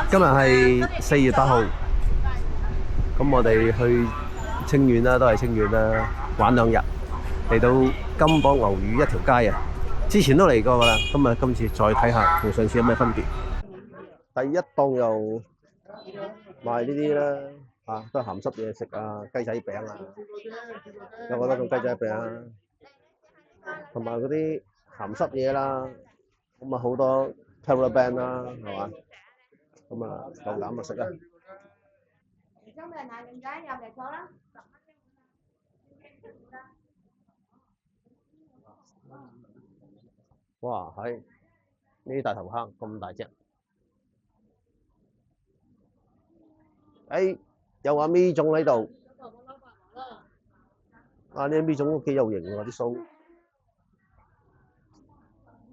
今日係4月8號，咁我哋去清遠啦，都係清遠啦，玩2日，嚟到金榜牛魚一條街啊！之前都嚟過噶啦，今次再睇下同上次有咩分別。第一檔又賣呢啲啦，都係鹹濕嘢食啊，雞仔餅啊，有好多種雞仔餅啊，同埋嗰啲鹹濕嘢啦，咁啊好多 caravan 啦，係嘛？咁啊夠膽就食啦！哇，係呢啲大頭蝦咁大隻，有阿咪種喺度，呢啲咪種都幾有型喎啲鬚，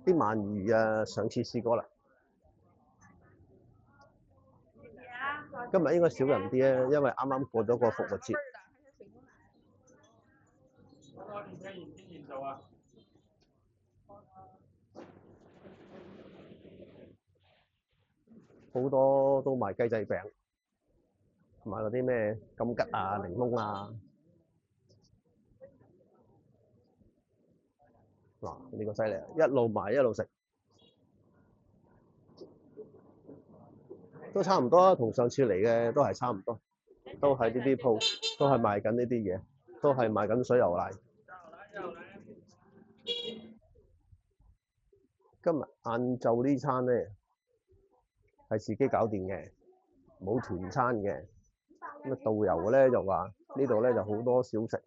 啲鰻魚啊，上次試過啦。今日應該少人啲啊，因為啱啱過咗個復活節。好多都賣雞仔餅，同埋嗰啲咩金桔啊、檸檬啊。嗱，呢個犀利啊！一路賣一路食，都差唔多啊，同上次嚟嘅都係差唔多，都係呢啲鋪，都係賣緊呢啲嘢，都係賣緊水牛奶。今日晏晝呢餐咧係自己搞掂嘅，冇團餐嘅。咁啊導遊咧就話呢度咧就好多小食，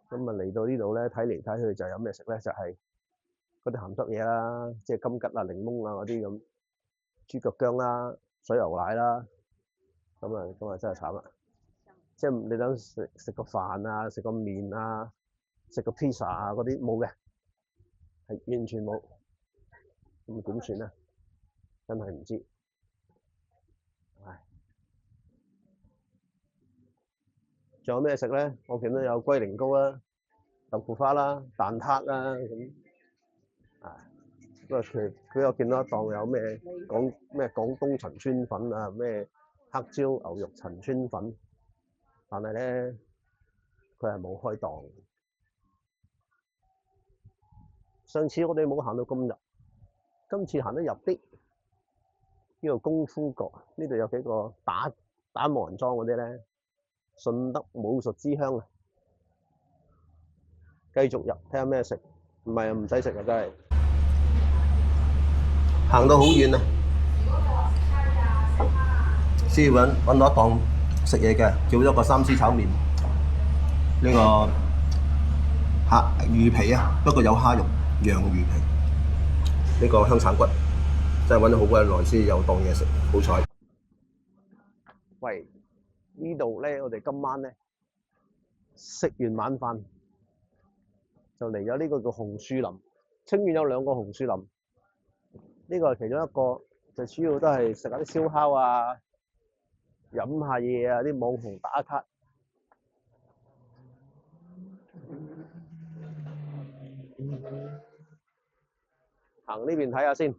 咁啊嚟到呢度咧睇嚟睇去就有咩食咧，就係嗰啲鹹濕嘢啦，即係金桔啊、檸檬啊嗰啲咁，豬腳薑啦、水牛奶啦，咁啊真係慘啦！即係你想食個飯啊、食個麵啊、食個 pizza 啊嗰啲冇嘅，係完全冇，咁點算咧？真係唔知。唉，仲有咩食咧？我見到有龜苓膏啦、豆腐花啦、蛋撻啦咁。不過佢又見到一檔有咩廣東陳村粉啊，咩黑椒牛肉陳村粉，但係咧佢係冇開檔。上次我哋冇行到咁入，今次行得入啲。呢度功夫閣，呢度有幾個打木人樁嗰啲咧，順德武術之鄉啊！繼續入睇下咩食，唔係啊唔使食啊真係。行到好遠啊，先揾到一檔食嘢嘅，叫咗個3絲炒麵。呢個魚皮啊，不過有蝦肉，洋魚皮。呢個香橙骨。真係揾咗好鬼耐先有檔嘢食，好彩。喂，呢度咧，我哋今晚咧食完晚飯就嚟咗呢個叫紅樹林。清遠有2個紅樹林，呢個係其中一個，就主要都係食下啲燒烤啊、飲下嘢啊，啲網紅打卡。行呢邊睇下先。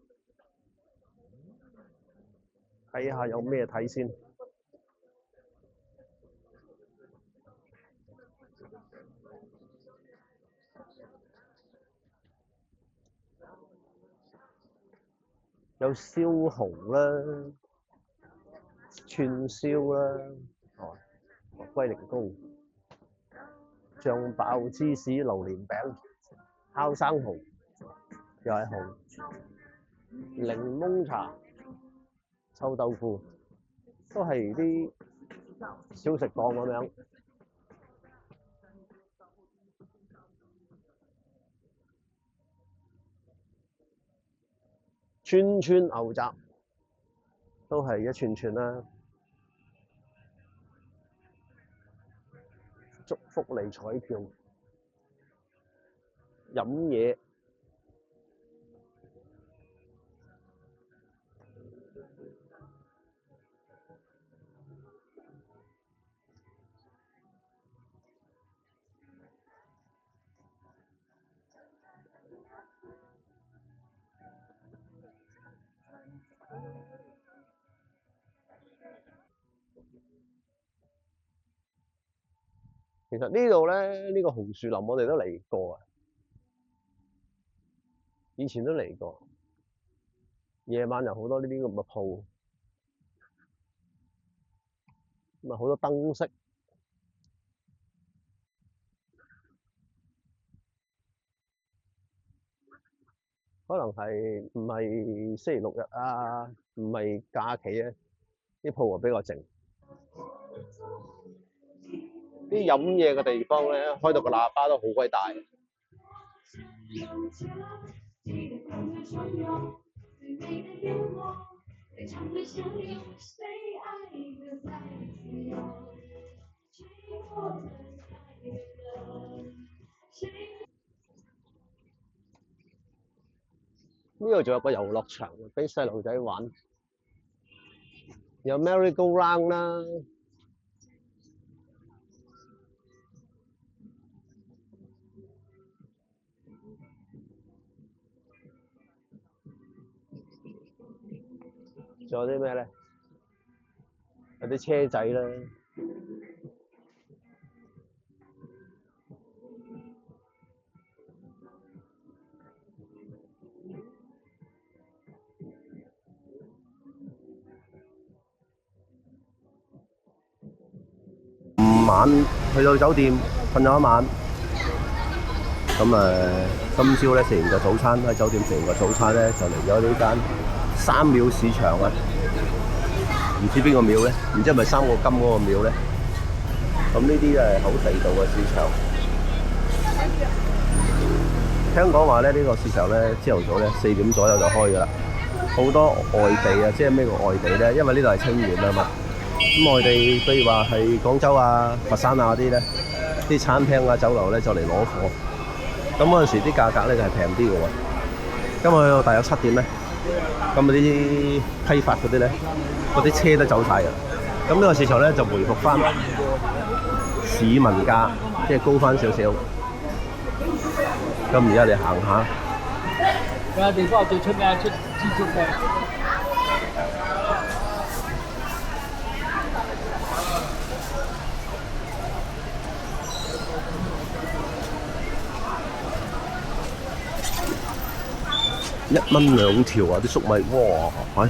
睇下有咩睇先。有燒蠔啦、串燒啦、龜苓膏、醬爆芝士榴蓮餅、烤生蠔，又係蠔、檸檬茶、臭豆腐，都係啲小食檔咁樣。串串牛雜都係一串串啦。祝福利彩票，飲嘢。其實呢度咧，呢個紅樹林我哋都嚟過啊，以前都嚟過。夜晚有好多呢啲咁嘅鋪，咁啊好多燈飾。可能係唔係星期六日啊，唔係假期啊，啲鋪啊比較靜。啲飲嘢嘅地方咧，開到個喇叭都好鬼大。呢度仲有個遊樂場，俾細路仔玩，有 Merry Go Round 啦。仲有啲咩咧？有啲車仔啦。晚去到酒店瞓咗一晚，咁今朝咧食完個早餐喺酒店食完個早餐咧，就嚟咗呢間三廟市場啊！唔知邊個廟咧？唔知係咪三個金嗰個廟咧？咁呢啲係好地道嘅市場。聽講話咧，呢個市場咧朝頭早咧4點左右就開㗎啦。好多外地啊，即係咩叫外地咧？因為呢度係清遠啊嘛。咁外地譬如話係廣州啊、佛山啊嗰啲咧，啲餐廳啊、酒樓咧就嚟攞貨。咁嗰陣時啲價格咧就係平啲嘅喎。今日去到大約7點咧，咁嗰啲批發嗰啲咧，嗰啲車都走晒㗎。咁呢個市場咧就回復翻市民價，即係高翻少少。咁而家你行下，有地方最出名出豬足嘅。1蚊2條啊！啲粟米，哇！